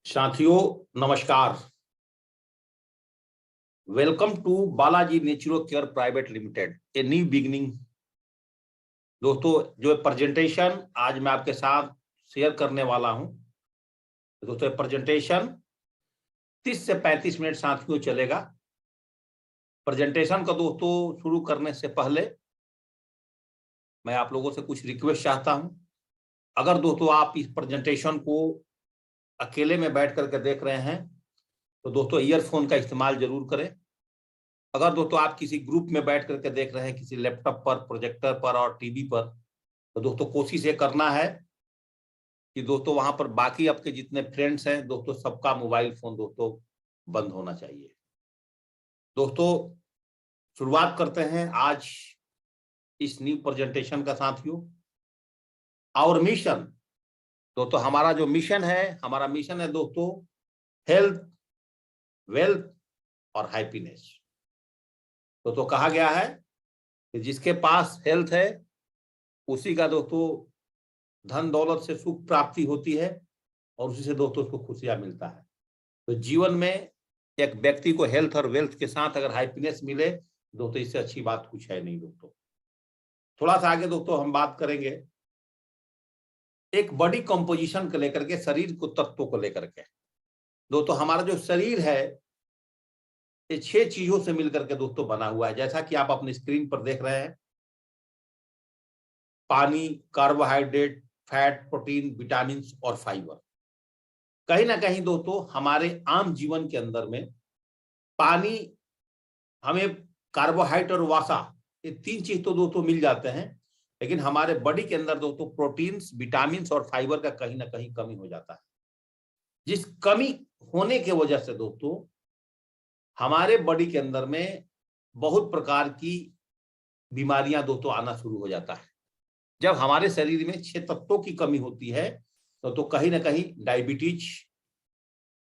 साथियों नमस्कार। Welcome to Balaji Naturo care private limited a new beginning. दोस्तों जो प्रेजेंटेशन आज मैं आपके साथ शेयर करने वाला हूं, दोस्तों प्रेजेंटेशन 30 से 35 मिनट साथियों चलेगा। प्रेजेंटेशन का दोस्तों शुरू करने से पहले मैं आप लोगों से कुछ रिक्वेस्ट चाहता हूं। अगर दोस्तों आप इस प्रेजेंटेशन को अकेले में बैठ करके देख रहे हैं तो दोस्तों ईयरफोन का इस्तेमाल जरूर करें। अगर दोस्तों आप किसी ग्रुप में बैठ करके देख रहे हैं, किसी लैपटॉप पर, प्रोजेक्टर पर और टीवी पर, तो दोस्तों कोशिश ये करना है कि दोस्तों वहां पर बाकी आपके जितने फ्रेंड्स हैं दोस्तों सबका मोबाइल फोन दोस्तों बंद होना चाहिए। दोस्तों शुरुआत करते हैं आज इस न्यू प्रेजेंटेशन का साथियों। आवर मिशन, दोस्तों हमारा जो मिशन है दोस्तों हेल्थ, वेल्थ और हैप्पीनेस। तो कहा गया है कि जिसके पास हेल्थ है उसी का दोस्तों धन दौलत से सुख प्राप्ति होती है और उसी से दोस्तों उसको खुशियां मिलता है। तो जीवन में एक व्यक्ति को हेल्थ और वेल्थ के साथ अगर हैप्पीनेस मिले दोस्तों इससे अच्छी बात कुछ है नहीं। दोस्तों थोड़ा सा आगे दोस्तों हम बात करेंगे एक बॉडी कंपोजिशन को लेकर के, शरीर को तत्वों को लेकर के। दोस्तों हमारा जो शरीर है ये 6 चीजों से मिलकर के दोस्तों बना हुआ है, जैसा कि आप अपनी स्क्रीन पर देख रहे हैं। पानी, कार्बोहाइड्रेट, फैट, प्रोटीन, विटामिन और फाइबर। कहीं ना कहीं दोस्तों हमारे आम जीवन के अंदर में पानी, हमें कार्बोहाइड्रेट और वसा, ये 3 चीज तो दोस्तों मिल जाते हैं, लेकिन हमारे बॉडी के अंदर दोस्तों प्रोटीन्स, विटामिन और फाइबर का कहीं ना कहीं कमी हो जाता है। जिस कमी होने की वजह से दोस्तों हमारे बॉडी के अंदर में बहुत प्रकार की बीमारियां दोस्तों आना शुरू हो जाता है। जब हमारे शरीर में 6 तत्वों की कमी होती है तो कहीं ना कहीं diabetes,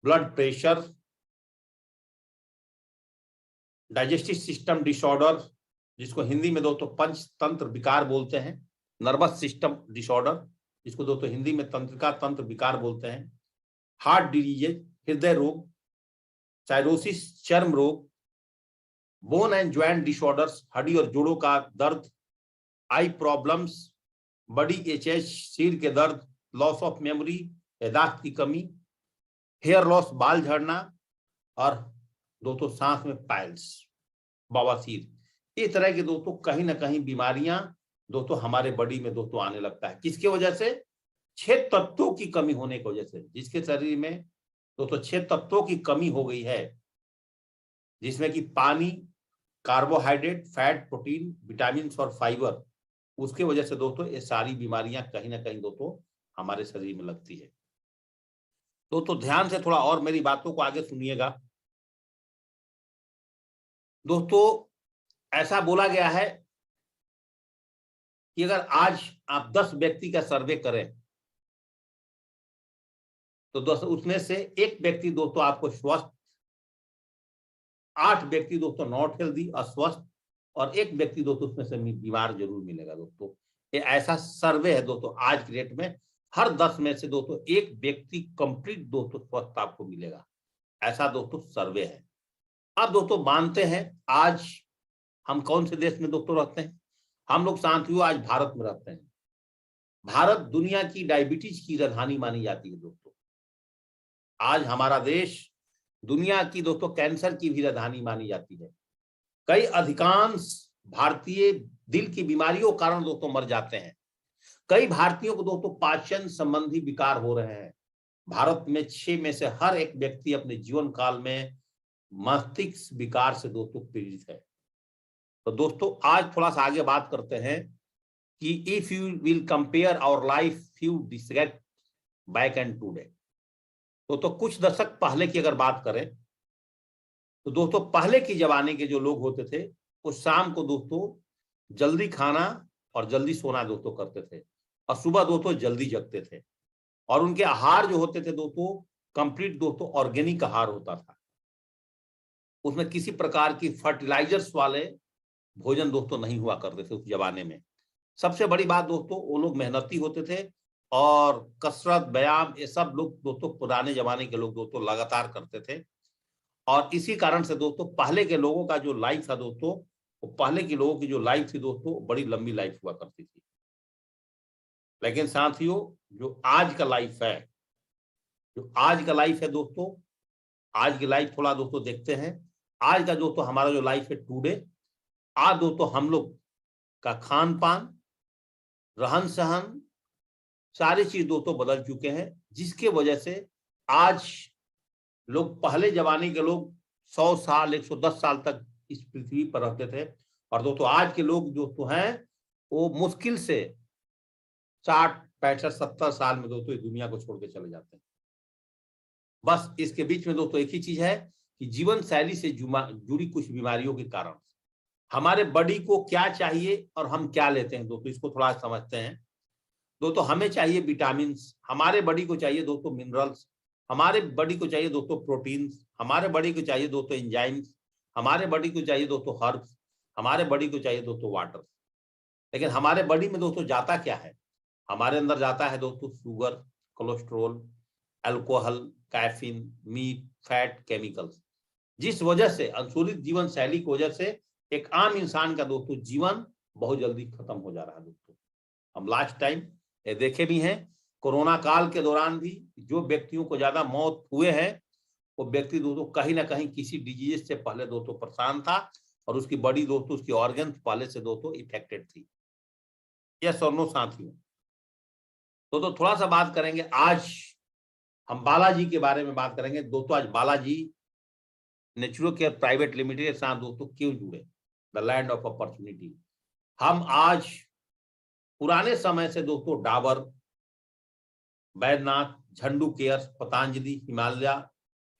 blood pressure, digestive system disorder, जिसको हिंदी में दोस्तों पंचतंत्र विकार बोलते हैं, नर्वस सिस्टम डिसऑर्डर, जिसको दोस्तों हिंदी में तंत्रिका तंत्र विकार बोलते हैं, हार्ट डिजीज, हृदय रोग, साइरोसिस, चर्म रोग, बोन एंड ज्वाइंट डिसऑर्डर्स, हड्डी और जोड़ों का दर्द, आई प्रॉब्लम्स, बॉडी एचएच, सिर के दर्द, लॉस ऑफ मेमोरी, याददाश्त की कमी, हेयर लॉस, बाल झड़ना और दोस्तों सांस में पाइल्स, बवासीर, इस तरह की दोस्तों कहीं ना कहीं बीमारियां दोस्तों हमारे बॉडी में दोस्तों आने लगता है। किसकी वजह से? 6 तत्वों की कमी होने की वजह से। जिसके शरीर में दोस्तों 6 तत्वों की कमी हो गई है, जिसमें कि पानी, कार्बोहाइड्रेट, फैट, प्रोटीन, विटामिन और फाइबर, उसके वजह से दोस्तों ये सारी बीमारियां कहीं ना कहीं दोस्तों हमारे शरीर में लगती है। दोस्तों ध्यान से थोड़ा और मेरी बातों को आगे सुनिएगा। दोस्तों ऐसा बोला गया है कि अगर आज आप 10 व्यक्ति का सर्वे करें तो दोस्तों उसमें से एक व्यक्ति दोस्तों आपको स्वस्थ, 8 व्यक्ति दोस्तों नॉट हेल्दी, अस्वस्थ, और एक व्यक्ति दोस्तों उसमें से बीमार जरूर मिलेगा। दोस्तों ये ऐसा सर्वे है दोस्तों, आज की डेट में हर 10 में से दोस्तों एक व्यक्ति कंप्लीट दोस्तों स्वस्थ आपको मिलेगा, ऐसा दोस्तों सर्वे है। अब दोस्तों मानते हैं आज हम कौन से देश में दोस्तों रहते हैं? हम लोग साथियों आज भारत में रहते हैं। भारत दुनिया की डायबिटीज की राजधानी मानी जाती है दोस्तों। आज हमारा देश दुनिया की दोस्तों कैंसर की भी राजधानी मानी जाती है। कई अधिकांश भारतीय दिल की बीमारियों के कारण दोस्तों मर जाते हैं। कई भारतीयों को दोस्तों पाचन संबंधी विकार हो रहे हैं। भारत में 6 में से हर एक व्यक्ति अपने जीवन काल में मस्तिष्क विकार से दोस्तों पीड़ित है। तो दोस्तों आज थोड़ा सा आगे बात करते हैं कि if you will compare our life few decade back and today, तो कुछ दशक पहले की अगर बात करें तो दोस्तों पहले के जमाने के जो लोग होते थे वो शाम को दोस्तों जल्दी खाना और जल्दी सोना दोस्तों करते थे और सुबह दोस्तों जल्दी जगते थे, और उनके आहार जो होते थे दोस्तों कंप्लीट दोस्तों ऑर्गेनिक आहार होता था। उसमें किसी प्रकार की फर्टिलाइजर्स वाले भोजन दोस्तों नहीं हुआ करते थे उस जमाने में। सबसे बड़ी बात दोस्तों वो लोग मेहनती होते थे और कसरत, व्यायाम, ये सब लोग दोस्तों पुराने जमाने के लोग दोस्तों लगातार करते थे। और इसी कारण से दोस्तों पहले के लोगों का जो लाइफ था दोस्तों, वो पहले के लोगों की जो लाइफ थी दोस्तों, बड़ी लंबी लाइफ हुआ करती थी। लेकिन साथियों, जो आज का लाइफ है, जो आज का लाइफ है दोस्तों, आज की लाइफ थोड़ा दोस्तों देखते हैं। आज का दोस्तों हमारा जो लाइफ है टुडे, आज दोस्तों हम लोग का खान पान, रहन सहन, सारी चीज दोस्तों बदल चुके हैं, जिसके वजह से आज लोग, पहले जमाने के लोग 100 साल 110 साल तक इस पृथ्वी पर रहते थे, और दोस्तों आज के लोग जो तो हैं वो मुश्किल से 60 65 70 साल में दोस्तों इस दुनिया को छोड़ के चले जाते हैं। बस इसके बीच में दोस्तों एक ही चीज है कि जीवन शैली से जुड़ी कुछ बीमारियों के कारण हमारे बॉडी को क्या चाहिए और हम क्या लेते हैं दोस्तों, इसको थोड़ा समझते हैं। दोस्तों हमें चाहिए विटामिन, हमारे बॉडी को चाहिए दोस्तों मिनरल्स, हमारे बॉडी को चाहिए दोस्तों प्रोटीन्स, हमारे बॉडी को चाहिए दोस्तों एंजाइम्स, हमारे बॉडी को चाहिए दोस्तों हर्ब्स, हमारे बॉडी को चाहिए दोस्तों वाटर। लेकिन हमारे बॉडी में दोस्तों जाता क्या है? हमारे अंदर जाता है दोस्तों sugar, cholesterol, alcohol, caffeine, meat, fat, chemicals, जिस वजह से अनुकूलित जीवन शैली की वजह से एक आम इंसान का दोस्तों जीवन बहुत जल्दी खत्म हो जा रहा है दोस्तों। हम लास्ट टाइम ये देखे भी हैं, कोरोना काल के दौरान भी जो व्यक्तियों को ज्यादा मौत हुए हैं, वो व्यक्ति दोस्तों कहीं ना कहीं किसी डिजीज से पहले दोस्तों परेशान था, और उसकी बॉडी दोस्तों, उसकी ऑर्गन पहले से दोस्तों इफेक्टेड थी। यस और नो साथियों? तो थोड़ा सा बात करेंगे, आज हम बालाजी के बारे में बात करेंगे दोस्तों। आज Balaji Naturo care private limited के साथ दोस्तों क्यों जुड़े? The land of opportunity. हम आज पुराने समय से दोस्तों डाबर, बैद्यनाथ, झंडू केयर, पतंजलि, हिमालय,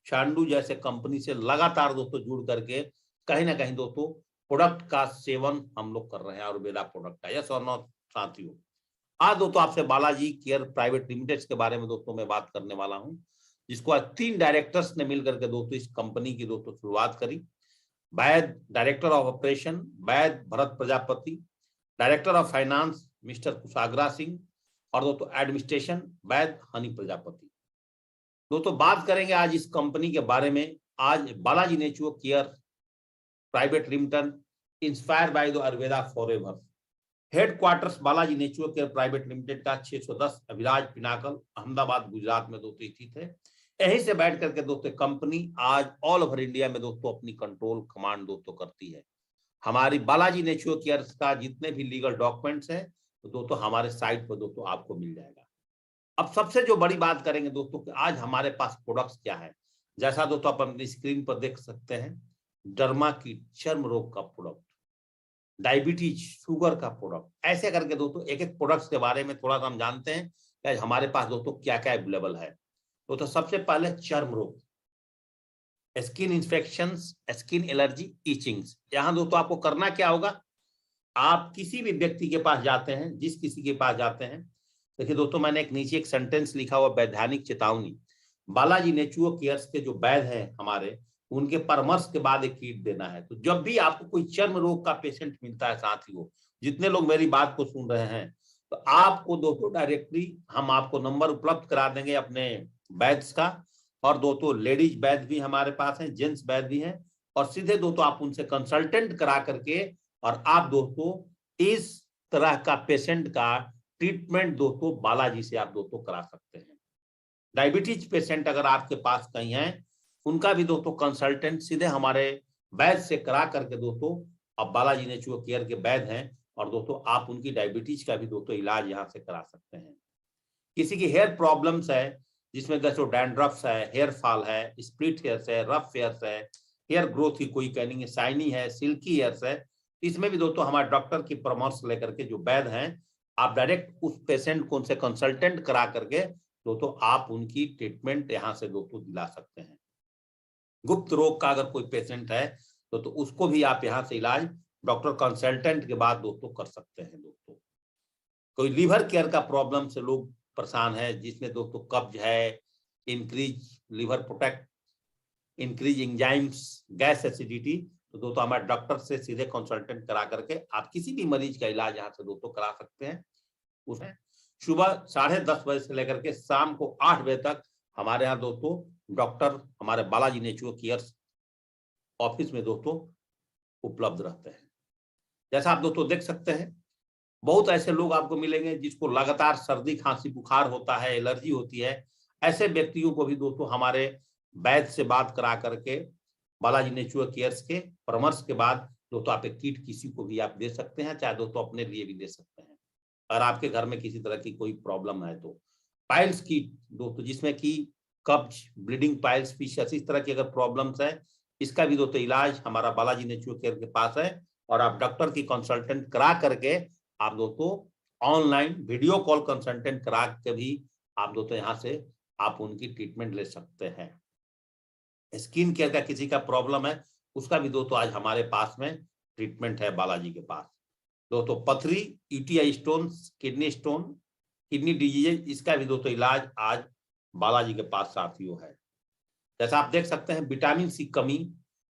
शांडू जैसे कंपनी से लगातार दोस्तों जुड़ करके कहीं ना कहीं दोस्तों प्रोडक्ट का सेवन हम लोग कर रहे हैं, आयुर्वेदा प्रोडक्ट का। यस और नो साथियों? आज दोस्तों आपसे बालाजी केयर प्राइवेट लिमिटेड के बारे में दोस्तों मैं बात करने वाला हूं, जिसको आज 3 डायरेक्टर्स ने मिलकर के दोस्तों इस कंपनी की दोस्तों शुरुआत करी। Vaid director of operation Vaid Bharat Prajapati, director of finance mister Kushagra Singh, और दोस्तों एडमिनिस्ट्रेशन वैद हनी प्रजापति। दोस्तों बात करेंगे आज इस कंपनी के बारे में। आज Balaji Naturo care private limited inspired by the Ayurveda forever. Headquarters Balaji Naturo care private limited का 610 अभिराज पिनाकल, अहमदाबाद, गुजरात में दोस्तों स्थित है। यहीं से बैठ करके दोस्तों कंपनी आज ऑल ओवर इंडिया में दोस्तों अपनी कंट्रोल कमांड दोस्तों करती है। हमारी बालाजी नेचुरो केयर का जितने भी लीगल डॉक्यूमेंट्स हैं तो दोस्तों हमारे साइट पर दोस्तों आपको मिल जाएगा। अब सबसे जो बड़ी बात करेंगे दोस्तों कि आज हमारे पास प्रोडक्ट्स क्या है। जैसा दोस्तों आप अपनी स्क्रीन पर देख सकते हैं, डर्मा की चर्म रोग का प्रोडक्ट, डायबिटीज, शुगर का प्रोडक्ट, ऐसे करके दोस्तों एक एक प्रोडक्ट्स के बारे में थोड़ा सा हम जानते हैं कि हमारे पास दोस्तों क्या क्या अवेलेबल है। तो सबसे पहले चर्म रोग, स्किन इंफेक्शंस, स्किन एलर्जी, इचिंग्स। यहाँ दोस्तों आपको करना क्या होगा, आप किसी भी व्यक्ति के पास जाते हैं, जिस किसी के पास जाते हैं, देखिए दोस्तों मैंने एक नीचे एक सेंटेंस लिखा हुआ, वैधानिक चेतावनी। बालाजी नेचुरो केयर्स के जो वैद्य हैं हमारे, उनके परामर्श के बाद एक किट देना है। तो जब भी आपको कोई चर्म रोग का पेशेंट मिलता है साथियों, जितने लोग मेरी बात को सुन रहे हैं, तो आपको दोस्तों डायरेक्टली हम आपको नंबर उपलब्ध करा देंगे अपने वैद्य का। और दोस्तों लेडीज वैद्य भी हमारे पास हैं, जेंट्स वैद्य भी हैं, और सीधे दोस्तों आप उनसे कंसल्टेंट करा करके और आप दोस्तों इस तरह का पेशेंट का ट्रीटमेंट दोस्तों बालाजी से आप दोस्तों करा सकते हैं। डायबिटीज पेशेंट अगर आपके पास कहीं है, उनका भी दोस्तों कंसल्टेंट सीधे हमारे वैद्य से करा करके दोस्तों अब बालाजी नेचुरो केयर के वैद्य हैं, और दोस्तों आप उनकी डायबिटीज का भी दोस्तों इलाज यहाँ से करा सकते हैं। किसी की हेयर प्रॉब्लम्स है, जिसमें दोस्तों डैंड्रफ्स है, हेयर फॉल है, स्प्लिट हेयर्स है, रफ हेयर्स है, हेयर ग्रोथ की कोई कहेंगे शाइनी है, सिल्की हेयर्स है, इसमें भी दोस्तों हमारे डॉक्टर की परामर्श लेकर के जो वैद्य हैं, आप डायरेक्ट उस पेशेंट को उनसे कंसल्टेंट करा करके दोस्तों आप उनकी ट्रीटमेंट यहाँ से दोस्तों दिला सकते हैं। गुप्त रोग का अगर कोई पेशेंट है तो उसको भी आप यहाँ से इलाज डॉक्टर कंसल्टेंट के बाद दोस्तों कर सकते हैं। दोस्तों कोई लीवर केयर का प्रॉब्लम से लोग परेशान है, जिसमें दोस्तों कब्ज है, increase liver protect, increase enzymes, gas acidity, तो दोस्तों हमारे डॉक्टर से सीधे कंसल्टेंट करा करके आप किसी भी मरीज का इलाज यहाँ से दोस्तों करा सकते हैं। उसमें सुबह 10:30 बजे से लेकर के शाम को 8 बजे तक हमारे यहाँ दोस्तों डॉक्टर हमारे बालाजी नेचुरो केयर ऑफिस में दोस्तों उपलब्ध रहते हैं। जैसा आप दोस्तों देख सकते हैं, बहुत ऐसे लोग आपको मिलेंगे जिसको लगातार सर्दी खांसी बुखार होता है, एलर्जी होती है। ऐसे व्यक्तियों को भी दोस्तों हमारे वैद्य से बात करा करके बालाजी नेचुरो केयर्स के परामर्श के बाद दोस्तों आप एक किट किसी को भी आप दे सकते हैं, चाहे दोस्तों अपने लिए भी दे सकते हैं। अगर आपके घर में किसी तरह की कोई प्रॉब्लम है तो पाइल्स किट दोस्तों, जिसमें कि कब्ज, ब्लीडिंग पाइल्स, फिशर्स, इस तरह की अगर प्रॉब्लम्स है, इसका भी दोस्तों इलाज हमारा बालाजी नेचुरो केयर के पास है। और आप डॉक्टर की कंसल्टेंट करा करके आप दोस्तों ऑनलाइन वीडियो कॉल कंसल्टेंट करा के भी आप दोस्तों यहाँ से आप उनकी ट्रीटमेंट ले सकते हैं। स्किन केयर का किसी का प्रॉब्लम है, उसका भी दोस्तों आज हमारे पास में ट्रीटमेंट है बालाजी के पास। दोस्तों पथरी, UTI stone, kidney stone, kidney disease, इसका भी दोस्तों इलाज आज बालाजी के पास साथियों है। जैसा आप देख सकते हैं, विटामिन सी कमी,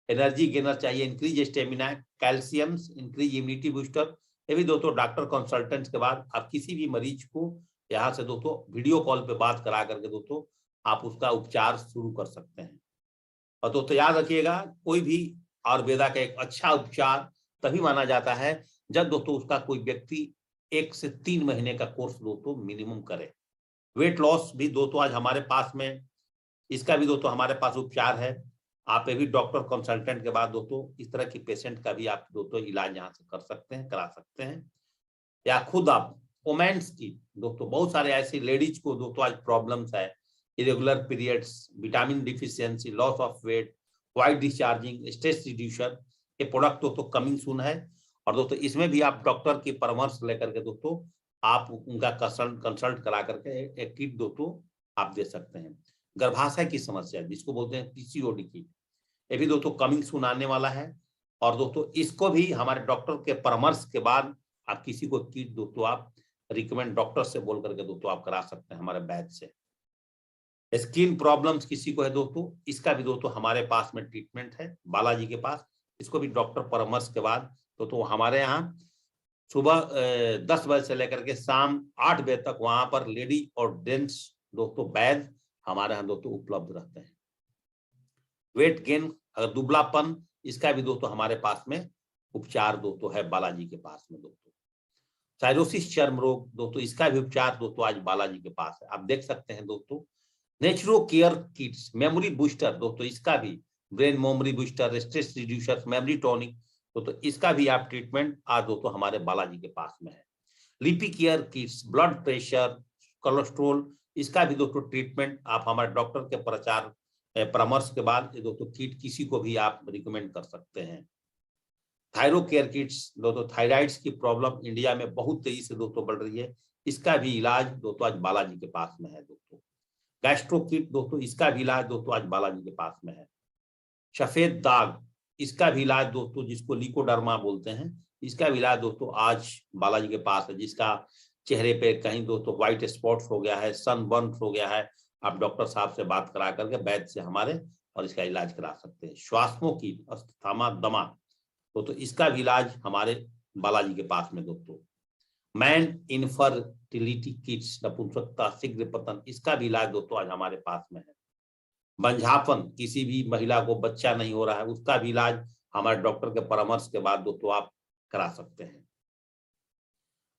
एनर्जी गेनर चाहिए, increase stamina, calcium, increase immunity booster, ये भी दोस्तों डॉक्टर कंसल्टेंट के बाद आप किसी भी मरीज को यहाँ से दोस्तों वीडियो कॉल पे बात करा करके दोस्तों आप उसका उपचार शुरू कर सकते हैं। और दोस्तों याद रखिएगा, कोई भी आयुर्वेदा का एक अच्छा उपचार तभी माना जाता है जब दोस्तों उसका कोई व्यक्ति 1 से 3 महीने का कोर्स दोस्तों मिनिमम करे। वेट लॉस भी दोस्तों आज हमारे पास में, इसका भी दोस्तों हमारे पास उपचार है। आप ये भी डॉक्टर कंसल्टेंट के बाद दोस्तों इस तरह की पेशेंट का भी आप दोस्तों इलाज यहाँ से कर सकते हैं, करा सकते हैं। या खुद आप वोमेन्स की दोस्तों, बहुत सारे ऐसी लेडीज को दोस्तों आज प्रॉब्लम्स है, irregular periods, vitamin deficiency, loss of weight, white discharging, stress reducer, ये प्रोडक्ट दोस्तों कमिंग सून है। और दोस्तों इसमें भी आप डॉक्टर की परामर्श लेकर के दोस्तों आप उनका कंसल्ट करा करके एक किट दोस्तों आप दे सकते हैं। गर्भाशय की समस्या जिसको बोलते हैं पीसीओडी की, ये भी दोस्तों कमिंग सून आने वाला है। और दोस्तों इसको भी हमारे डॉक्टर के परामर्श के बाद आप किसी को किट दोस्तों आप रिकमेंड डॉक्टर से बोल करके दोस्तों आप करा सकते हैं हमारे वैद्य से। स्किन प्रॉब्लम्स किसी को है दोस्तों, इसका भी दोस्तों हमारे पास में ट्रीटमेंट है बालाजी के पास। इसको भी डॉक्टर परामर्श के बाद दोस्तों हमारे यहाँ सुबह 10 बजे से लेकर के शाम 8 बजे तक वहां पर लेडी और जेंट्स दोस्तों वैद्य हमारे यहाँ दोस्तों उपलब्ध रहते हैं। वेट गेन, अगर दुबलापन, इसका भी दोस्तों हमारे पास में उपचार दोस्तों है बालाजी के पास में दोस्तों। साइरोसिस चर्म रोग दोस्तों, इसका भी उपचार दोस्तों आज बालाजी के पास है। आप देख सकते हैं दोस्तों Naturo care kits, memory booster दोस्तों, इसका भी brain memory booster, stress reducer, memory tonic दोस्तों, इसका भी आप ट्रीटमेंट आज दोस्तों हमारे बालाजी के पास में है। लिपी care kits, blood pressure, cholesterol, इसका भी दोस्तों ट्रीटमेंट आप हमारे डॉक्टर के परामर्श के बाद दोस्तों किट किसी को भी आप रिकमेंड कर सकते हैं। थायरो केयर किट्स दोस्तों, थायराइड्स की प्रॉब्लम इंडिया में बहुत तेजी से दोस्तों बढ़ रही है, इसका भी इलाज दोस्तों आज बालाजी के पास में है दोस्तों। गैस्ट्रो किट दोस्तों, इसका भी इलाज दोस्तों आज बालाजी के पास में है। सफेद दाग, इसका भी इलाज दोस्तों जिसको लिकोडर्मा बोलते हैं, इसका भी इलाज दोस्तों आज बालाजी के पास है। जिसका चेहरे पे कहीं दोस्तों व्हाइट स्पॉट्स हो गया है, सनबर्न हो गया है, आप डॉक्टर साहब से बात करा करके वैद्य से हमारे और इसका इलाज करा सकते हैं। श्वासों की अस्थमा दमा दोस्तों, इसका भी इलाज हमारे बालाजी के पास में दोस्तों। मैन इनफर्टिलिटी किट्स, नपुंसकता, शीघ्र पतन, इसका भी इलाज दोस्तों आज हमारे पास में है। बंझापन, किसी भी महिला को बच्चा नहीं हो रहा है, उसका भी इलाज हमारे डॉक्टर के परामर्श के बाद दोस्तों आप करा सकते हैं।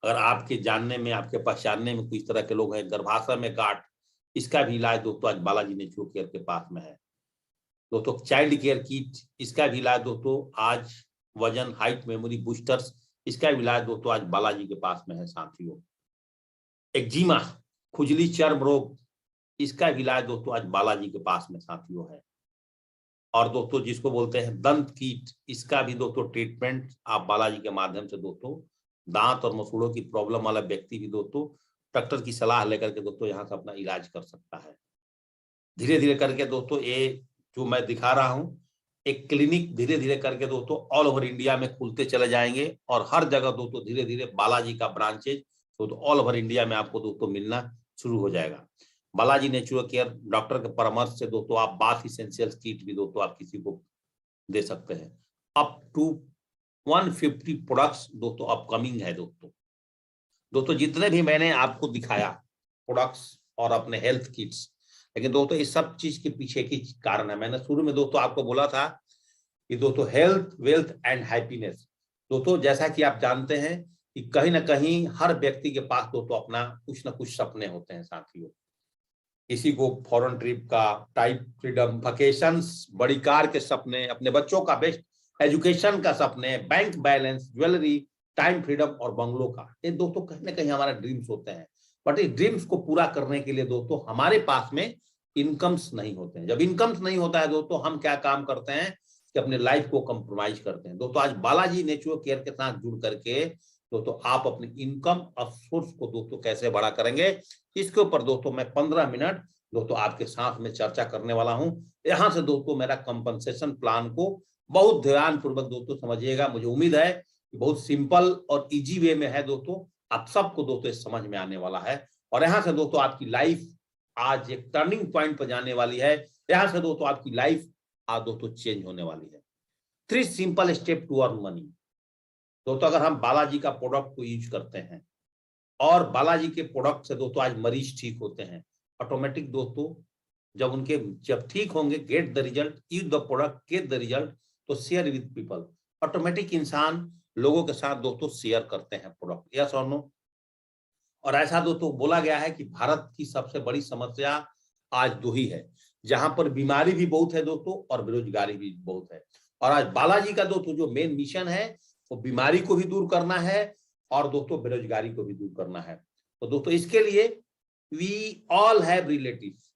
अगर आपके जानने में, आपके पहचानने में कुछ तरह के लोग हैं, गर्भाशय में गांठ, इसका भी इलाज दोस्तों आज बालाजी नेचुरो केयर के पास में है दोस्तों। चाइल्ड केयर किट, इसका भी इलाज दोस्तों आज वजन, हाइट, मेमोरी बूस्टर्स, इसका भी इलाज दोस्तों आज बालाजी के पास में है साथियों। एक्जिमा, खुजली, चर्म रोग, इसका भी इलाज दोस्तों आज बालाजी के पास में साथियों है। और दोस्तों जिसको बोलते हैं दंत कीट, इसका भी दोस्तों ट्रीटमेंट आप बालाजी के माध्यम से दोस्तों, दांत और मसूड़ों की प्रॉब्लम वाला व्यक्ति भी दोस्तों डॉक्टर की सलाह लेकर के दोस्तों यहाँ से अपना इलाज कर सकता है। धीरे धीरे करके दोस्तों ये जो मैं दिखा रहा हूँ, एक क्लिनिक धीरे धीरे करके दोस्तों ऑल ओवर इंडिया में खुलते चले जाएंगे और हर जगह दोस्तों धीरे धीरे बालाजी का ब्रांचेज दोस्तों ऑल ओवर इंडिया में आपको दोस्तों मिलना शुरू हो जाएगा। बालाजी नेचुरो केयर डॉक्टर के परामर्श से दोस्तों आप बाथ इसेंशियल्स किट भी दोस्तों आप किसी को दे सकते हैं। अप टू 150 प्रोडक्ट्स दोस्तों अपकमिंग है दोस्तों। दोस्तों जितने भी मैंने आपको दिखाया प्रोडक्ट्स और अपने हेल्थ किट्स, लेकिन दोस्तों इस सब चीज के पीछे की कारण है। मैंने शुरू में दोस्तों आपको बोला था कि दोस्तों हेल्थ, वेल्थ एंड हैप्पीनेस। दोस्तों जैसा कि आप जानते हैं कि कहीं ना कहीं हर व्यक्ति के पास दोस्तों अपना कुछ ना कुछ सपने होते हैं साथियों। किसी को फॉरेन ट्रिप का, टाइप फ्रीडम, वेकेशंस, बड़ी कार के सपने, अपने बच्चों का बेस्ट एजुकेशन का सपने, bank balance, jewellery, time freedom और बंगलों का, ये दोस्तों कहीं ना कहीं हमारे ड्रीम्स होते हैं। बट इस ड्रीम्स को पूरा करने के लिए दोस्तों हमारे पास में इनकम्स नहीं होते हैं। जब इनकम्स नहीं होता है दोस्तों, हम क्या काम करते हैं कि अपने लाइफ को कंप्रोमाइज करते हैं। दोस्तों आज बालाजी नेचुरल केयर के साथ जुड़ करके दोस्तों आप अपनी इनकम और सोर्स को दोस्तों कैसे बड़ा करेंगे, इसके ऊपर दोस्तों मैं 15 मिनट दोस्तों आपके साथ में चर्चा करने वाला हूं। यहां से दोस्तों मेरा कंपनसेशन प्लान को बहुत ध्यान पूर्वक दोस्तों समझिएगा। मुझे उम्मीद है कि बहुत सिंपल और इजी वे में है दोस्तों, आप सबको दोस्तों समझ में आने वाला है। और यहाँ से दोस्तों आपकी लाइफ आज एक टर्निंग पॉइंट पर जाने वाली है। यहाँ से दोस्तों आपकी लाइफ आज दोस्तों चेंज होने वाली है। 3 simple step to earn money. दोस्तों अगर हम बालाजी का प्रोडक्ट को यूज करते हैं और बालाजी के प्रोडक्ट से दोस्तों आज मरीज ठीक होते हैं, ऑटोमेटिक दोस्तों जब ठीक होंगे, get the result, use the product, get the result, तो शेयर विद पीपल। ऑटोमेटिक इंसान लोगों के साथ दोस्तों शेयर करते हैं प्रोडक्ट, यस और नो। और ऐसा दोस्तों बोला गया है कि भारत की सबसे बड़ी समस्या आज 2 ही है, जहां पर बीमारी भी बहुत है दोस्तों और बेरोजगारी भी बहुत है। और आज बालाजी का दोस्तों जो मेन मिशन है वो बीमारी को भी दूर करना है और दोस्तों बेरोजगारी को भी दूर करना है। तो दोस्तों इसके लिए we all have relatives,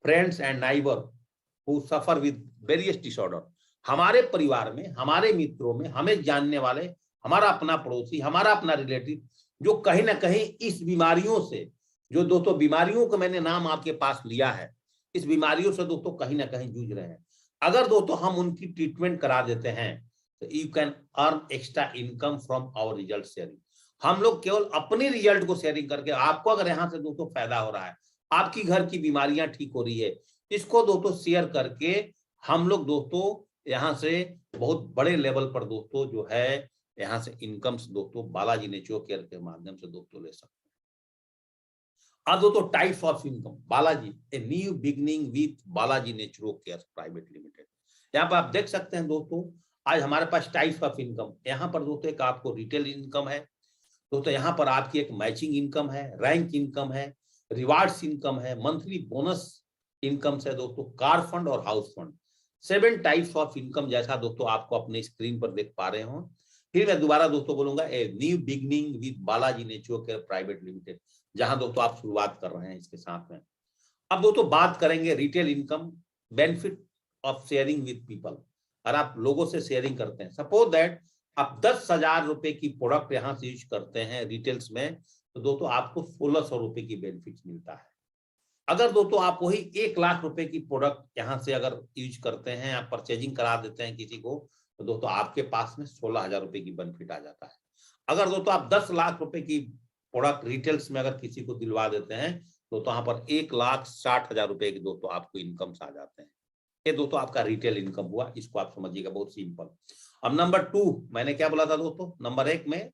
friends and neighbour who suffer with various disorder. हमारे परिवार में, हमारे मित्रों में, हमें जानने वाले, हमारा अपना पड़ोसी, हमारा अपना रिलेटिव जो कहीं ना कहीं इस बीमारियों से, जो दोस्तों बीमारियों को मैंने नाम आपके पास लिया है, इस बीमारियों से दोस्तों कहीं ना कहीं जूझ रहे हैं। अगर दोस्तों हम उनकी ट्रीटमेंट करा देते हैं तो you can earn extra income from our result sharing. हम लोग केवल अपनी रिजल्ट को शेयरिंग करके, आपको अगर यहाँ से दोस्तों फायदा हो रहा है, आपकी घर की बीमारियां ठीक हो रही है, इसको दोस्तों शेयर करके हम लोग दोस्तों यहाँ से बहुत बड़े लेवल पर दोस्तों जो है यहाँ से इनकम्स दोस्तों बालाजी नेचुरल केयर के माध्यम से दोस्तों ले सकते हैं। अब दोस्तों types of income Balaji, a new beginning with Balaji natural care private limited. यहाँ पर आप देख सकते हैं दोस्तों आज हमारे पास टाइप्स ऑफ इनकम। यहाँ पर दोस्तों एक आपको रिटेल इनकम है दोस्तों, यहाँ पर आपकी एक मैचिंग इनकम है, रैंक इनकम है, रिवार्ड्स इनकम है, मंथली बोनस इनकम है दोस्तों, कार फंड और house fund. 7 types of income जैसा दोस्तों आपको अपने स्क्रीन पर देख पा रहे हो। फिर मैं दोबारा दोस्तों बोलूंगा, a new beginning with Balaji natural care private limited, जहां दोस्तों आप शुरुआत कर रहे हैं इसके साथ में। अब दोस्तों बात करेंगे retail income, benefit of sharing with people. और आप लोगों से शेयरिंग करते हैं, सपोज दैट आप 10,000 रुपए की प्रोडक्ट यहाँ से यूज करते हैं रिटेल्स में, तो दोस्तों आपको 1600 रुपए की बेनिफिट मिलता है। अगर दोस्तों आप वही 1 लाख रुपए की प्रोडक्ट यहाँ से अगर यूज करते हैं, आप परचेजिंग करा देते हैं किसी को, तो दोस्तों आपके पास में 16,000 रुपए की बेनिफिट आ जाता है। अगर दोस्तों आप 10 लाख रुपए की प्रोडक्ट रिटेल्स में अगर किसी को दिलवा देते हैं, तो यहाँ पर 1,60,000 रुपए की दोस्तों आपको इनकम आ जाते हैं। ये दोस्तों आपका रिटेल इनकम हुआ, इसको आप समझिएगा, बहुत सिंपल। अब नंबर 2 मैंने क्या बोला था दोस्तों, नंबर 1 में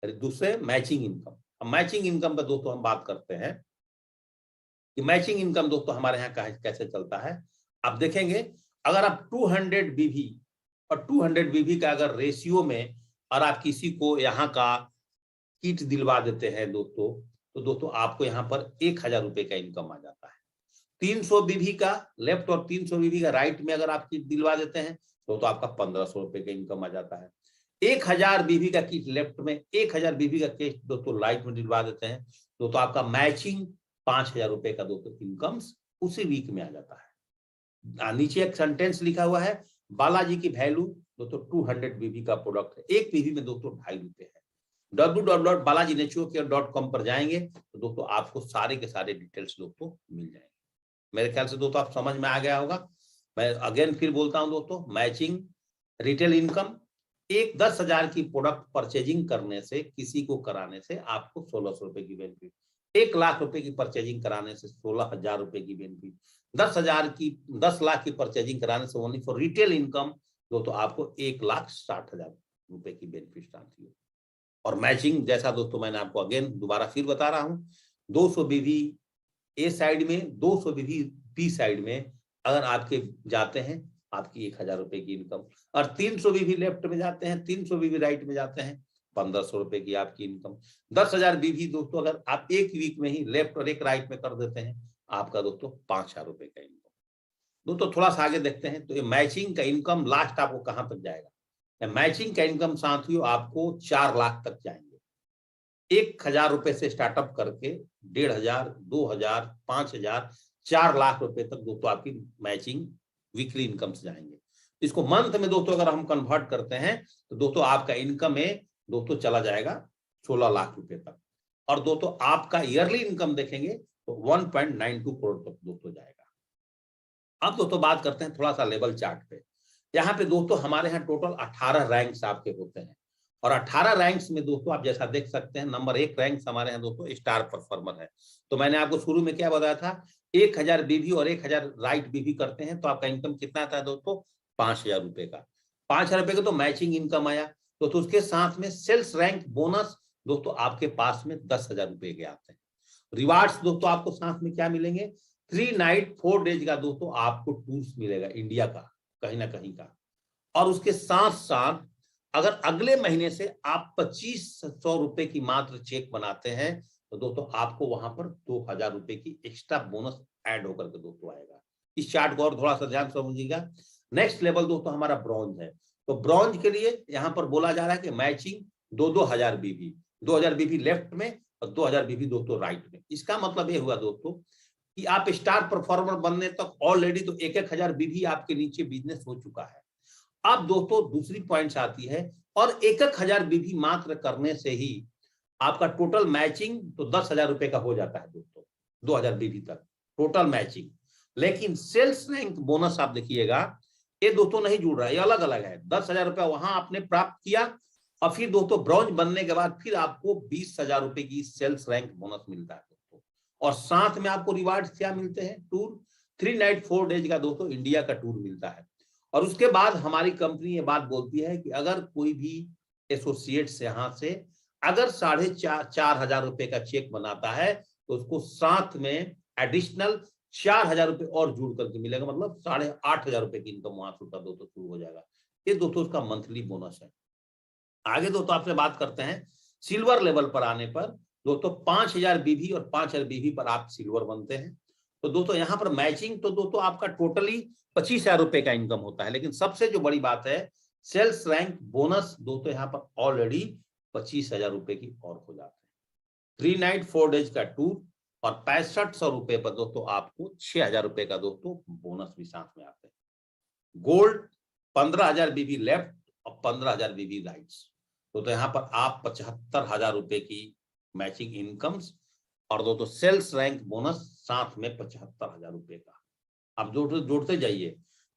दूसरे मैचिंग इनकम। अब मैचिंग इनकम पर दोस्तों हम बात करते हैं कि मैचिंग इनकम दोस्तों हमारे यहाँ कैसे चलता है। आप देखेंगे अगर आप 200 बीवी और 200 बीवी का अगर रेशियो में और आप किसी को यहाँ का किट दिलवा देते हैं दोस्तों, तो दोस्तों आपको यहाँ पर 1,000 रुपए का इनकम आ जाता है। 300 बीवी का लेफ्ट और 300 बीवी का राइट में अगर आप किट दिलवा देते हैं तो आपका 1,500 रुपए का इनकम आ जाता है। 1,000 बीवी का किट लेफ्ट में, 1,000 बीवी का किट दोस्तों राइट में दिलवा देते हैं, तो आपका मैचिंग 5,000 रुपए का दोस्तों इनकम उसी वीक में आ जाता है। नीचे एक सेंटेंस लिखा हुआ है, बालाजी की वैल्यू दोस्तों 200 बीवी का प्रोडक्ट है, एक बीवी में दोस्तों 2.5 रुपए है। www.balajineturalcare.com पर जाएंगे तो दोस्तों आपको सारे के सारे डिटेल्स दोस्तों मिल जाएंगे। मेरे ख्याल से दोस्तों आप समझ में आ गया होगा। मैं अगेन फिर बोलता हूं दोस्तों, मैचिंग रिटेल इनकम, एक 10,000 की प्रोडक्ट परचेजिंग करने से, किसी को कराने से आपको 1,600 रुपए की बेनिफिट, 1 लाख रुपए की परचेजिंग कराने से 16,000 रुपए की बेनिफिट, 10 लाख की परचेजिंग कराने से ओनली फॉर रिटेल इनकम दोस्तों आपको 1,60,000 रुपए की बेनिफिट आती है। और मैचिंग जैसा दोस्तों मैंने आपको अगेन दोबारा फिर बता रहा हूं, 200 बीवी ए साइड में, 200 बीवी बी साइड में अगर आपके जाते हैं, आपकी 1000 रुपए की इनकम, और 300 बीवी लेफ्ट में जाते हैं, 300 बीवी राइट में जाते हैं, 1500 रुपए की आपकी इनकम। 10,000 बीवी दोस्तों अगर आप एक वीक में ही लेफ्ट और एक राइट में कर देते हैं, आपका दोस्तों 5000 रुपए का इनकम। दोस्तों थोड़ा सा आगे देखते हैं, तो ये मैचिंग का इनकम लास्ट आपको कहां तक जाएगा। मैचिंग का इनकम साथियों आपको 4 लाख तक जाएंगे। 1000 रुपए से स्टार्टअप करके 1500, 2000, 5000, 4 लाख रुपए तक दोस्तों आपकी मैचिंग वीकली इनकम से जाएंगे। इसको मंथ में दोस्तों अगर हम कन्वर्ट करते हैं तो दोस्तों आपका इनकम में दोस्तों चला जाएगा 16 लाख रुपए तक। और दोस्तों आपका ईयरली इनकम देखेंगे तो 1.92 करोड़ तक दोस्तों जाएगा। अब दोस्तों बात करते हैं थोड़ा सा लेवल चार्ट पे। यहाँ पे दोस्तों हमारे यहाँ टोटल 18 रैंक्स आपके होते हैं, और 18 रैंक्स में दोस्तों आप जैसा देख सकते हैं, नंबर 1 रैंक्स हमारे यहाँ दोस्तों स्टार परफॉर्मर है। तो मैंने आपको शुरू में क्या बताया था, 1000 बीवी और 1000 राइट बीवी करते हैं तो आपका इनकम कितना आता है दोस्तों, 5000 रुपए का। 5000 रुपए का तो मैचिंग इनकम आया। तो उसके साथ में सेल्स रैंक बोनस दोस्तों आपके पास में 10,000 रुपए के आते हैं। रिवार्ड्स दोस्तों आपको साथ में क्या मिलेंगे, 3 नाइट 4 डेज का दोस्तों आपको टूर्स मिलेगा इंडिया का कहीं ना कहीं का। और उसके साथ साथ अगर अगले महीने से आप 2500 रुपए की मात्र चेक बनाते हैं तो दोस्तों आपको वहां पर 2000 रुपए की एक्स्ट्रा बोनस ऐड होकर के दोस्तों आएगा। इस चार्ट को और थोड़ा सा ध्यान समझिएगा। नेक्स्ट लेवल दोस्तों हमारा ब्रॉन्ज है। तो ब्रॉन्ज के लिए यहां पर बोला जा रहा है कि मैचिंग 2000 बीबी, 2000 बीबी लेफ्ट में और 2000 बीबी दोस्तों राइट में। इसका मतलब ये हुआ दोस्तों कि आप स्टार परफॉर्मर बनने तक ऑलरेडी तो 1000 बीबी आपके नीचे बिजनेस हो चुका है। अब दोस्तों दूसरी पॉइंट्स आती है, और 1000 बीबी मात्र करने से ही आपका टोटल मैचिंग तो 10,000 रुपए का हो जाता है दोस्तों, 2000 बीबी तक टोटल मैचिंग। लेकिन सेल्स रैंक बोनस आप देखिएगा ये दोस्तों नहीं जुड़ रहा है, ये अलग अलग है। 10,000 रुपया वहां आपने प्राप्त किया और फिर दोस्तों ब्रॉन्ज बनने के बाद फिर आपको 20,000 रुपए की सेल्स रैंक बोनस मिलता है दोस्तों। और साथ में आपको रिवार्ड क्या मिलते हैं, टूर 3 नाइट 4 डेज का दोस्तों इंडिया का टूर मिलता है। और उसके बाद हमारी कंपनी ये बात बोलती है कि अगर कोई भी एसोसिएट्स यहाँ से अगर 4,500 रुपए का चेक बनाता है तो उसको साथ में एडिशनल 4,000 रुपए और जुड़ करके मिलेगा, मतलब 8,500 रुपए की इनकम वहां से दोस्तों शुरू हो जाएगा। ये दोस्तों उसका मंथली बोनस है। आगे दोस्तों आपसे बात करते हैं सिल्वर लेवल पर आने पर दोस्तों 5,000 बीवी और 5,000 बीवी पर आप सिल्वर बनते हैं। तो दोस्तों यहाँ पर मैचिंग तो दोस्तों आपका टोटली 25,000 रुपए का इनकम होता है। लेकिन सबसे जो बड़ी बात है सेल्स रैंक बोनस दोस्तों यहाँ पर ऑलरेडी 25,000 रुपए की और हो जाते हैं। 3 नाइट 4 डेज का टूर और 6500 रुपए पर दोस्तों आपको 6,000 रुपए का दोस्तों बोनस भी साथ में आते हैं। गोल्ड 15,000 बीबी लेफ्ट और 15,000 बीबी राइट्स। तो यहाँ पर आप 75,000 रुपए की मैचिंग इनकम्स और दोस्तों सेल्स रैंक बोनस साथ में 75,000 रुपए का। आप जोड़ते जाइए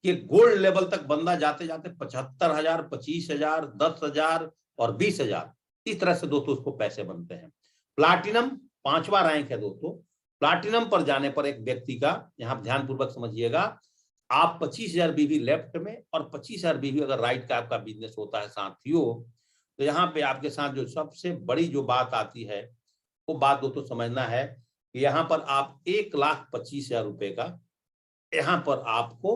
कि गोल्ड लेवल तक बंदा जाते जाते 75,000, 25,000, 10,000 और 20,000 इस तरह से दोस्तों उसको पैसे बनते हैं। प्लाटिनम 5वां रैंक है दोस्तों। प्लाटिनम पर जाने पर एक व्यक्ति का, यहाँ ध्यानपूर्वक समझिएगा, आप 25,000 बीवी लेफ्ट में और 25,000 बीवी अगर राइट का आपका बिजनेस होता है साथियों, तो यहाँ पे आपके साथ जो सबसे बड़ी जो बात आती है वो बात दोस्तों समझना है कि यहाँ पर आप 1,25,000 रुपए का यहाँ पर आपको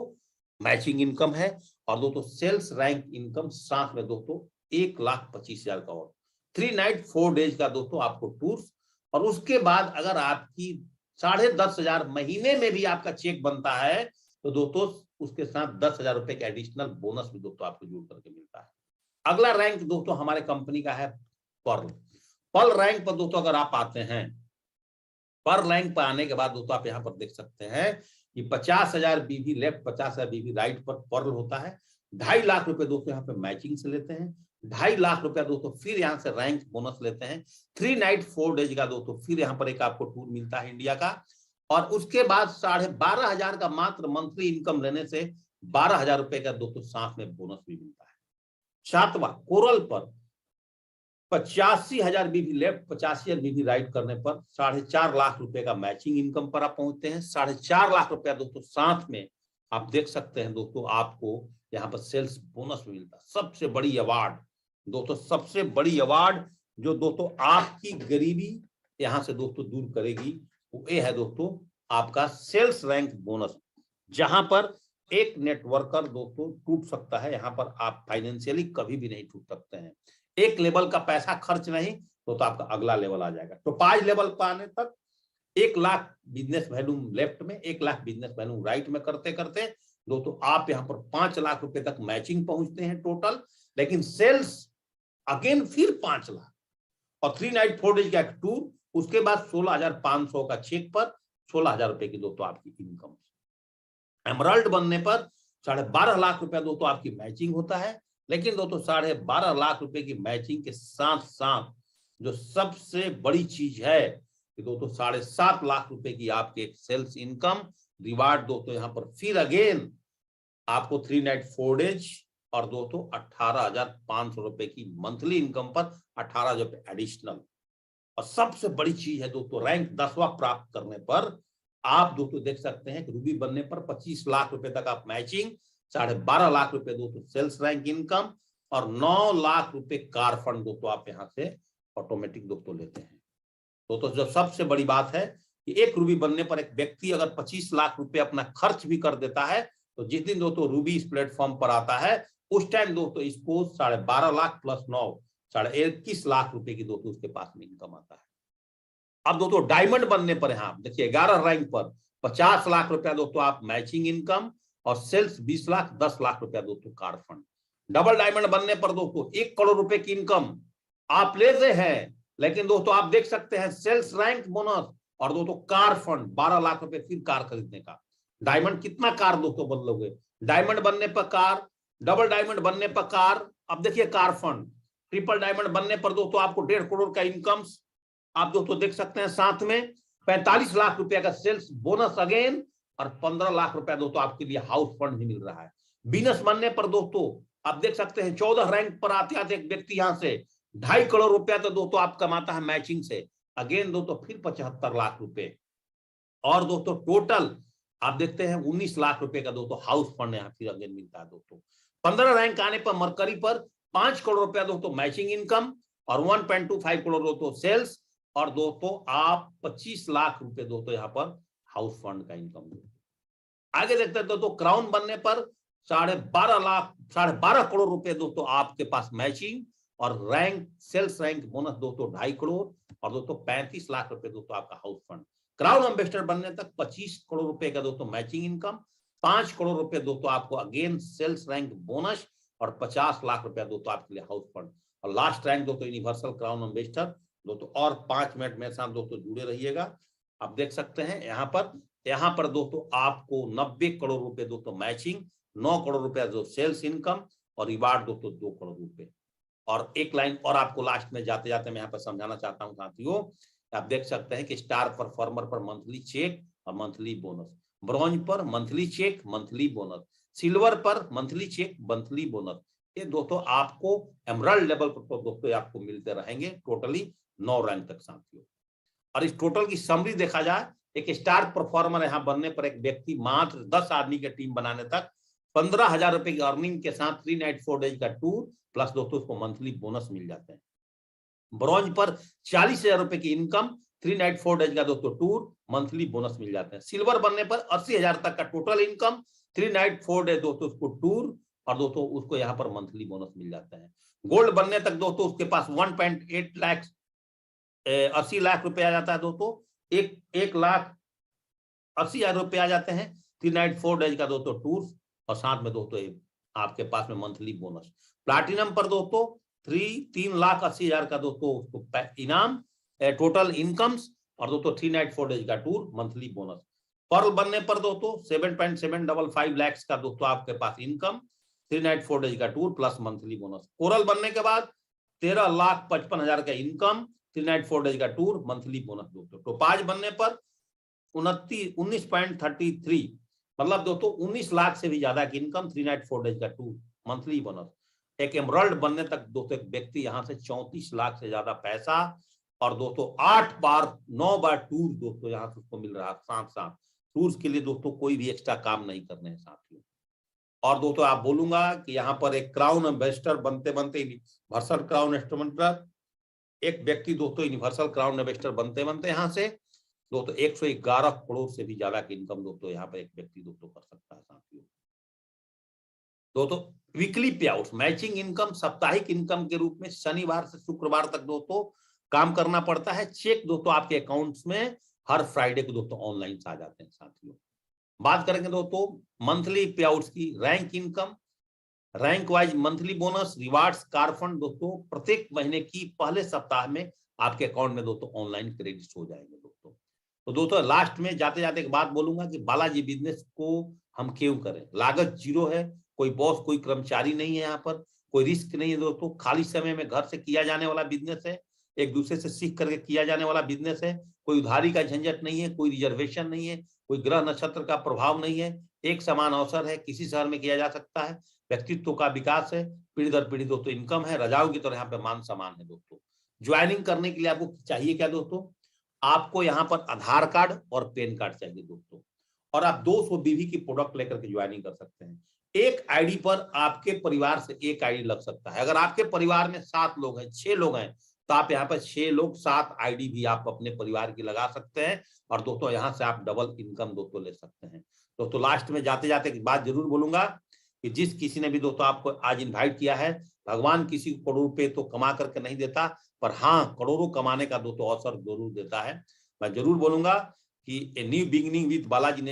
मैचिंग इनकम है और दोस्तों सेल्स रैंक इनकम साथ में दोस्तों 1,25,000 का और 3 नाइट 4 डेज का दोस्तों आपको टूर्स। और उसके बाद अगर आपकी 10,500 महीने में भी आपका चेक बनता है तो दोस्तों उसके साथ 10,000 रुपए का एडिशनल बोनस भी दोस्तों आपको जुड़ करके मिलता है। अगला रैंक दोस्तों हमारे कंपनी का है पर्ल। पर्ल रैंक पर दोस्तों अगर आप आते हैं, पर्ल रैंक पर आने के बाद दोस्तों आप यहाँ पर देख सकते हैं कि 50,000 बीवी लेफ्ट 50,000 बीवी राइट पर पर्ल होता है। 2.5 लाख रुपए दोस्तों यहाँ पे मैचिंग से लेते हैं। 2.5 लाख रुपया दोस्तों फिर यहाँ से रैंक बोनस लेते हैं। 3 नाइट 4 डेज का दोस्तों फिर यहाँ पर एक आपको टूर मिलता है इंडिया का। और उसके बाद 12,500 का मात्र मंथली इनकम लेने से 12,000 रुपए का दोस्तों साथ में बोनस भी मिलता है। 7वां कोरल पर 85,000 बीवी लेफ्ट 85,000 बीवी राइट करने पर 4.5 लाख रुपए का मैचिंग इनकम पर आप पहुंचते हैं। 4.5 लाख रुपया दोस्तों साथ में आप देख सकते हैं दोस्तों आपको यहाँ पर सेल्स बोनस मिलता है। सबसे बड़ी अवार्ड दोस्तों, सबसे बड़ी अवार्ड जो दोस्तों आपकी गरीबी यहां से दोस्तों दूर करेगी, वो ये है दोस्तों आपका सेल्स रैंक बोनस, जहां पर एक नेटवर्कर दोस्तों टूट सकता है, यहाँ पर आप फाइनेंशियली कभी भी नहीं टूट सकते हैं। एक लेवल का पैसा खर्च नहीं तो आपका अगला लेवल आ जाएगा। तो 5 लेवल पर आने तक 1 लाख बिजनेस वैल्यू लेफ्ट में, 1 लाख बिजनेस वैल्यू राइट में करते करते दोस्तों आप यहाँ पर 5 लाख रुपए तक मैचिंग पहुंचते हैं टोटल। लेकिन सेल्स अगेन फिर 5 लाख और 3 नाइट 4 डेज का एक टूर, उसके बाद 16,500 का चेक पर 16,000 रुपए की दोस्तों आपकी इनकम। एमराल्ड बनने पर 12.5 लाख रुपया दोस्तों आपकी मैचिंग होता है। लेकिन दोस्तों 12.5 लाख रुपए की मैचिंग के साथ साथ जो सबसे बड़ी चीज है कि दोस्तों 7.5 लाख रुपए की आपके सेल्स इनकम रिवार्ड दोस्तों यहाँ पर फिर अगेन आपको 3 नाइट 4 डेज और दोस्तों 18,500 रुपए की मंथली इनकम पर 18 रुपए एडिशनल। और सबसे बड़ी चीज है दोस्तों रैंक 10वां प्राप्त करने पर आप दोस्तों देख सकते हैं कि रूबी बनने पर 25 लाख रुपए तक आप मैचिंग, 12.5 लाख रुपए दोस्तों सेल्स रैंक इनकम और 9 लाख रुपए कार फंड दोस्तों आप यहां से ऑटोमेटिक दोस्तों लेते हैं। दोस्तों जो सबसे बड़ी बात है कि एक रूबी बनने पर एक व्यक्ति अगर 25 लाख रुपए अपना खर्च भी कर देता है तो जिस दिन दोस्तों रूबी इस प्लेटफॉर्म पर आता है उस टाइम दोस्तों इसको 12.5 लाख प्लस 9 21 लाख रुपए की दोस्तों उसके पास में इनकम आता है। अब दोस्तों डायमंड बनने पर यहाँ देखिए 11 रैंक पर 50 लाख रुपया दोस्तों आप मैचिंग इनकम और सेल्स 20 लाख 10 लाख रुपया दोस्तों कार फंड। डबल डायमंड बनने पर दोस्तों 1 करोड़ रुपए की इनकम आप लेते हैं, लेकिन दोस्तों आप देख सकते हैं सेल्स रैंक बोनस और दोस्तों कार फंड 12 लाख रुपए फिर कार खरीदने का। डायमंड कितना कार दोस्तों बदलोगे, डायमंड बनने पर कार, डबल डायमंड बनने पर कार, अब देखिए कार फंड, ट्रिपल डायमंड बनने पर दोस्तों आपको 1.5 करोड़ का इनकम आप दोस्तों देख सकते हैं, साथ में 45 लाख रुपया का सेल्स बोनस अगेन और 15 लाख रुपया दोस्तों आपके लिए हाउस फंड भी मिल रहा है। बिजनेस बनने पर दोस्तों आप देख सकते हैं 14 रैंक पर आते आते एक व्यक्ति यहां से 2.5 करोड़ रुपया तो दोस्तों आप कमाता है मैचिंग से, अगेन दोस्तों फिर 75 लाख रुपए और दोस्तों टोटल आप देखते हैं 19 लाख रुपए का दोस्तों हाउस फंड यहाँ फिर अगेन मिलता है। दोस्तों 15 रैंक आने पर मरकरी पर 5 करोड़ रुपया दोस्तों मैचिंग इनकम और 1.25 करोड़ दोस्तों सेल्स और दोस्तों आप 25 लाख रुपए दोस्तों यहाँ पर हाउस फंड का इनकम। आगे देखते हैं दोस्तों क्राउन बनने पर 12.5 करोड़ रुपए दोस्तों आपके पास मैचिंग और रैंक सेल्स रैंक बोनस दोस्तों 2.5 करोड़ और दोस्तों 35 लाख रुपए दोस्तों आपका हाउस फंड। क्राउन एम्बेसडर बनने तक 25 करोड़ रुपए का दोस्तों मैचिंग इनकम, 5 करोड़ रुपए दोस्तों आपको अगेन सेल्स रैंक बोनस और 50 लाख रुपया दोस्तों आपके लिए हाउस फंड और लास्ट रैंक दोस्तों यूनिवर्सल क्राउन एम्बेसडर दोस्तों। और 5 मिनट मेरे साथ दोस्तों जुड़े रहिएगा। आप देख सकते हैं यहाँ पर दोस्तों आपको 90 करोड़ रुपए दोस्तों मैचिंग, 9 करोड़ रुपया जो सेल्स इनकम और रिवार्ड दोस्तों 2 करोड़ रुपए। और एक लाइन और आपको लास्ट में जाते जाते मैं यहाँ पर समझाना चाहता हूँ साथियों, आप देख सकते हैं कि स्टार परफॉर्मर पर मंथली चेक और मंथली बोनस, ब्रॉन्ज पर monthly cheque monthly bonus, silver पर मंथली चेक मंथली बोनस, ये दोस्तों आपको एमराल्ड लेवल पर दोस्तों आपको मिलते रहेंगे टोटली 9 रैंक तक साथियों। और इस टोटल की समरी देखा जाए, एक स्टार परफॉर्मर यहाँ बनने पर एक व्यक्ति मात्र 10 आदमी की टीम बनाने तक 15,000 रुपए की अर्निंग के साथ 3 नाइट 4 डेज का टूर प्लस दोस्तों उसको मंथली बोनस मिल जाते हैं। ब्रॉन्ज पर 40,000 रुपए की इनकम, 3 नाइट 4 डेज का दोस्तों टूर मंथली बोनस मिल जाते हैं। सिल्वर बनने पर 80,000 तक का टोटल इनकम, 3 नाइट 4 डेज दोस्तों उसको टूर और दोस्तों उसको यहाँ पर मंथली बोनस मिल जाता है। गोल्ड बनने तक दोस्तों उसके पास 1.8 लाख 80 लाख रुपए आ जाता है दोस्तों, 1,80,000 रुपए आ जाते हैं, 3 नाइट 4 डेज का दोस्तों टूर और साथ में दोस्तों आपके पास में मंथली बोनस। प्लैटिनम पर दोस्तों 3,80,000 का दोस्तों उसको इनाम टोटल इनकम्स और दोस्तों 3 नाइट 4 डेज का टूर मंथली बोनस। पर्ल बनने पर दोस्तों 7.755 लाख का दोस्तों आपके पास इनकम, 3 नाइट 4 डेज का tour plus monthly bonus. Coral बनने के बाद 13,55,000 का इनकम, 3 नाइट 4 डेज का टूर मंथली बोनस दोस्तों। टोपाज बनने पर 19.33 मतलब दोस्तों 19 लाख से भी ज्यादा की इनकम, 3 नाइट 4 डेज का टूर मंथली बोनस। एक एमराल्ड बनने तक दोस्तों एक व्यक्ति यहां से 34 लाख से ज्यादा पैसा और दोस्तों 9 बार टूर दोस्तों यहाँ से उसको मिल रहा है। साथ साथ टूर्स के लिए दोस्तों कोई भी एक्स्ट्रा काम नहीं करने हैं साथियों। और दोस्तों आप बोलूंगा कि यहाँ पर एक क्राउन एम्बेसडर बनते बनते भर्सन क्राउन एस्ट्रोमेंटर एक व्यक्ति दोस्तों यूनिवर्सल क्राउन इन्वेस्टर बनते बनते यहाँ से दोस्तों 111 करोड़ से भी ज्यादा की इनकम दोस्तों यहाँ पर एक व्यक्ति दोस्तों कर सकता है साथियों। दोस्तों वीकली पे आउट मैचिंग इनकम साप्ताहिक इनकम के रूप में शनिवार से शुक्रवार तक दोस्तों काम करना पड़ता है। चेक दोस्तों आपके अकाउंट्स में हर फ्राइडे को दोस्तों ऑनलाइन आ जाते हैं साथियों। बात करेंगे दोस्तों मंथली पे आउट्स की, rank income, rank wise monthly bonus, rewards, car fund दोस्तों प्रत्येक महीने की पहले सप्ताह में आपके अकाउंट में दोस्तों ऑनलाइन क्रेडिट हो जाएंगे दोस्तों। तो दोस्तों लास्ट में जाते जाते एक बात बोलूंगा कि बालाजी बिजनेस को हम क्यों करें। लागत जीरो है, कोई बॉस कोई कर्मचारी नहीं है, यहाँ पर कोई रिस्क नहीं है दोस्तों। खाली समय में घर से किया जाने वाला बिजनेस है, एक दूसरे से सीख करके किया जाने वाला बिजनेस है। कोई उधारी का झंझट नहीं है, कोई रिजर्वेशन नहीं है, कोई ग्रह नक्षत्र का प्रभाव नहीं है। एक समान अवसर है, किसी शहर में किया जा सकता है। व्यक्तित्व का विकास है, पीढ़ी दर पीढ़ी दोस्तों इनकम है, रजाओं की तरह यहाँ पे मान सम्मान है दोस्तों। ज्वाइनिंग करने के लिए आपको चाहिए क्या दोस्तों, आपको यहाँ पर आधार कार्ड और पैन कार्ड चाहिए दोस्तों, और आप 200 बीवी की प्रोडक्ट लेकर के ज्वाइनिंग कर सकते हैं। एक आईडी पर आपके परिवार से एक आईडी लग सकता है। अगर आपके परिवार में 7 लोग हैं, 6 लोग हैं, तो आप यहाँ पर 6 लोग 7 आईडी भी आप अपने परिवार की लगा सकते हैं, और दोस्तों यहाँ से आप डबल इनकम दोस्तों ले सकते हैं। दोस्तों लास्ट में जाते जाते एक बात जरूर बोलूंगा कि जिस किसी ने भी दोस्तों आपको आज इन्वाइट किया है, भगवान किसी को करोड़ रुपए तो कमा करके नहीं देता, पर हाँ करोड़ों कमाने का दोस्तों अवसर जरूर देता है। मैं जरूर बोलूंगा कि ए न्यू बिगिनिंग विद बालाजी ने